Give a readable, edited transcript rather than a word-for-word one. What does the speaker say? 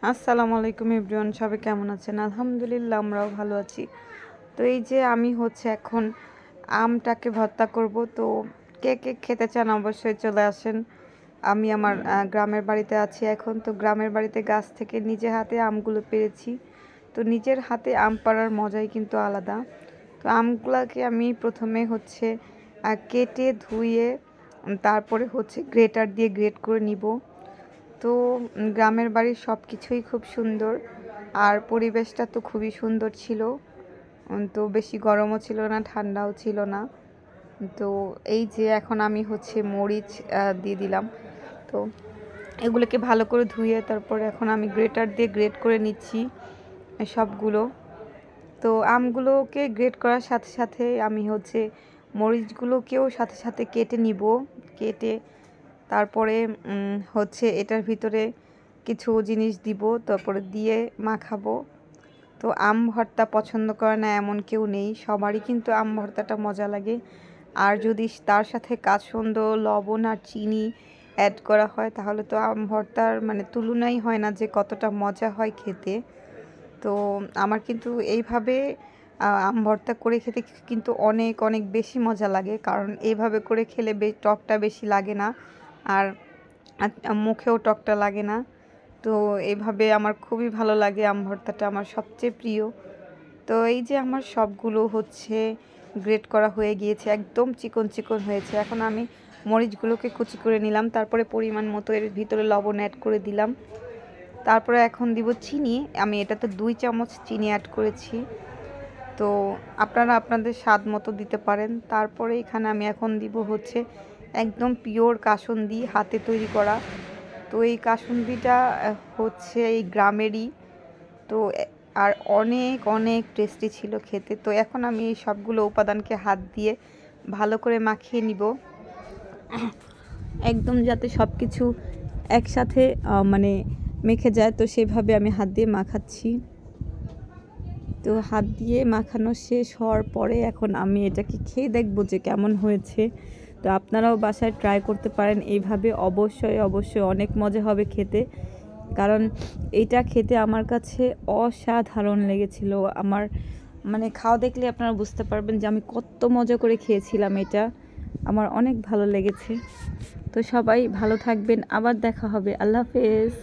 আসসালামু আলাইকুম এভরিওয়ান, সবাই কেমন আছেন? আলহামদুলিল্লাহ আমরাও ভালো আছি। তো এই যে আমি এখন আমটাকে ভর্তা করব। তো কে কে খেতে চান অবশ্যই চলে আসেন। আমি আমার গ্রামের বাড়িতে আছি এখন। তো গ্রামের বাড়িতে গাছ থেকে নিজে হাতে আমগুলো পেড়েছি। তো নিজের হাতে আম পাড়ার মজাই কিন্তু আলাদা। তো আমগুলোকে আমি প্রথমে কেটে ধুয়ে তারপরে গ্রেটার দিয়ে গ্রেট করে নিব। তো গ্রামের বাড়ির সব কিছুই খুব সুন্দর, আর পরিবেশটা তো খুবই সুন্দর ছিল। তো বেশি গরমও ছিল না, ঠান্ডাও ছিল না। তো এই যে এখন আমি মরিচ দিয়ে দিলাম। তো এগুলোকে ভালো করে ধুয়ে তারপরে এখন আমি গ্রেটার দিয়ে গ্রেট করে নিচ্ছি সবগুলো। তো আমগুলোকে গ্রেট করার সাথে সাথে আমি মরিচগুলোকেও সাথে সাথে কেটে নিব। কেটে তারপরে এটার ভিতরে কিছু জিনিস দিব, তারপরে দিয়ে মাখাবো। তো আম ভর্তা পছন্দ করে না এমন কেউ নেই, সবারই কিন্তু আম ভর্তাটা মজা লাগে। আর যদি তার সাথে কাসুন্দ, লবণ আর চিনি অ্যাড করা হয় তাহলে তো আম ভর্তার তুলনাই হয় না যে কতটা মজা হয় খেতে। তো আমার কিন্তু এইভাবে আম ভর্তা করে খেতে কিন্তু অনেক অনেক বেশি মজা লাগে, কারণ এইভাবে করে খেলে টকটা বেশি লাগে না, আর মুখেও টকটা লাগে না। তো এইভাবে আমার খুবই ভালো লাগে, আম ভর্তাটা আমার সবচেয়ে প্রিয়। তো এই যে আমার সবগুলো গ্রেট করা হয়ে গিয়েছে, একদম চিকন চিকন হয়েছে। এখন আমি মরিচগুলোকে কুচি করে নিলাম, তারপরে পরিমাণ মতো এর ভিতরে লবণ অ্যাড করে দিলাম। তারপরে এখন দিব চিনি। আমি এটাতে 2 চামচ চিনি অ্যাড করেছি। তো আপনারা আপনাদের স্বাদ মতো দিতে পারেন। তারপরে এখানে আমি এখন দিব একদম পিওর কাসুন্দি, হাতে তৈরি করা। তো এই কাসুন্দিটা এই গ্রামেরই। তো আর অনেক অনেক টেস্টি ছিল খেতে। তো এখন আমি এই সবগুলো উপাদানকে হাত দিয়ে ভালো করে মাখিয়ে নিব, একদম যাতে সব কিছু একসাথে মেখে যায়। তো সেভাবে আমি হাত দিয়ে মাখাচ্ছি। তো হাত দিয়ে মাখানো শেষ হওয়ার পরে এখন আমি এটাকে খেয়ে দেখবো যে কেমন হয়েছে। তো আপনারাও বাসায় ট্রাই করতে পারেন এইভাবে, অবশ্যই অবশ্যই অনেক মজা হবে খেতে। কারণ এটা খেতে আমার কাছে অসাধারণ লেগেছিল। আমার খাওয়া দেখলে আপনারা বুঝতে পারবেন যে আমি কত মজা করে খেয়েছিলাম এটা। আমার অনেক ভালো লেগেছে। তো সবাই ভালো থাকবেন, আবার দেখা হবে। আল্লাহ হাফেজ।